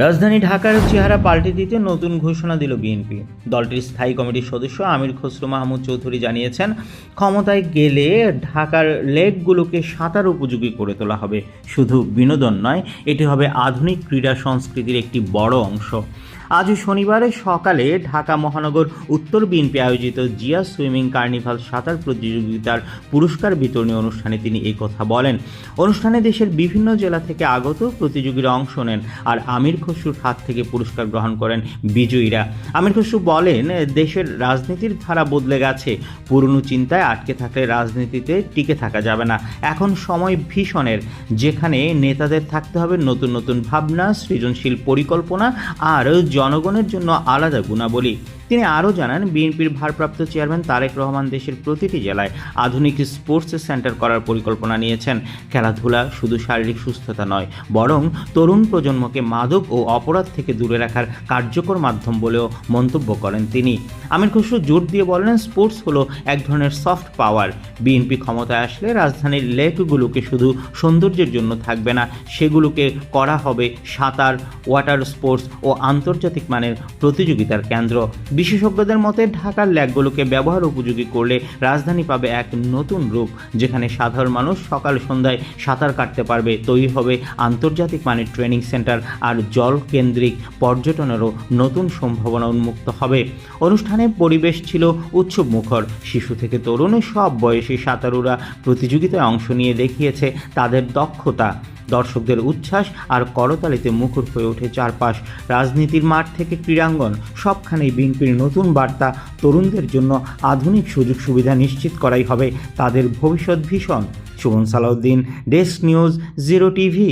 রাজধানী ঢাকার চেহারা পাল্টে দিতে নতুন ঘোষণা দিল বিএনপি। দলটির স্থায়ী কমিটির সদস্য আমির খসরু মাহমুদ চৌধুরী জানিয়েছেন, ক্ষমতায় গেলে ঢাকার লেকগুলোকে সাঁতার উপযোগী করে তোলা হবে। শুধু বিনোদন নয়, এটি হবে আধুনিক ক্রীড়া সংস্কৃতির একটি বড় অংশ। আজ শনিবার সকালে ঢাকা মহানগর উত্তর বিএনপি আয়োজিত জিয়া সুইমিং কার্নিভাল সাঁতার প্রতিযোগিতার পুরস্কার বিতরণী অনুষ্ঠানে তিনি এই কথা বলেন। অনুষ্ঠানে দেশের বিভিন্ন জেলা থেকে আগত প্রতিযোগীরা অংশ নেন, আর আমির খসরুর হাত থেকে পুরস্কার গ্রহণ করেন বিজয়ীরা। আমির খসরু বলেন, দেশের রাজনীতির ধারা বদলে গেছে। পুরনো চিন্তায় আটকে থাকলে রাজনীতিতে টিকে থাকা যাবে না। এখন সময় ভীষণের, যেখানে নেতাদের থাকতে হবে নতুন নতুন ভাবনা, সৃজনশীল পরিকল্পনা আর জনগণের জন্য আলাদা গুণাবলী। তিনি আরও জানান, বিএনপির ভারপ্রাপ্ত চেয়ারম্যান তারেক রহমান দেশের প্রতিটি জেলায় আধুনিক স্পোর্টস সেন্টার করার পরিকল্পনা নিয়েছেন। খেলাধুলা শুধু শারীরিক সুস্থতা নয়, বরং তরুণ প্রজন্মকে মাদক ও অপরাধ থেকে দূরে রাখার কার্যকর মাধ্যম বলেও মন্তব্য করেন তিনি। আমির খসরু জোর দিয়ে বলেন, স্পোর্টস হলো এক ধরনের সফট পাওয়ার। বিএনপি ক্ষমতায় আসলে রাজধানীর লেকগুলোকে শুধু সৌন্দর্যের জন্য থাকবে না, সেগুলোকে করা হবে সাঁতার, ওয়াটার স্পোর্টস ও আন্তর্জাতিক মানের প্রতিযোগিতার কেন্দ্র। বিশেষজ্ঞদের মতে, ঢাকার লেকগুলোকে ব্যবহার উপযোগী করলে রাজধানী পাবে এক নতুন রূপ, যেখানে সাধারণ মানুষ সকাল সন্ধ্যায় সাঁতার কাটতে পারবে। তৈরি হবে আন্তর্জাতিক মানের ট্রেনিং সেন্টার, আর জল কেন্দ্রিক পর্যটনেরও নতুন সম্ভাবনা উন্মুক্ত হবে। অনুষ্ঠানে পরিবেশ ছিল উৎসব মুখর। শিশু থেকে তরুণ সব বয়সী সাঁতারুরা প্রতিযোগিতায় অংশ নিয়ে দেখিয়েছে তাদের দক্ষতা। দর্শকদের উচ্ছ্বাস আর করতালিতে মুখর হয়ে ওঠে চারপাশ। রাজনীতির মাঠ থেকে ক্রীড়াঙ্গন, সবখানেই বিএনপির নতুন বার্তা। তরুণদের জন্য আধুনিক সুযোগ সুবিধা নিশ্চিত করাই হবে তাদের ভবিষ্যৎ ভীষণ। Suman Salauddin, desk news, 0 TV.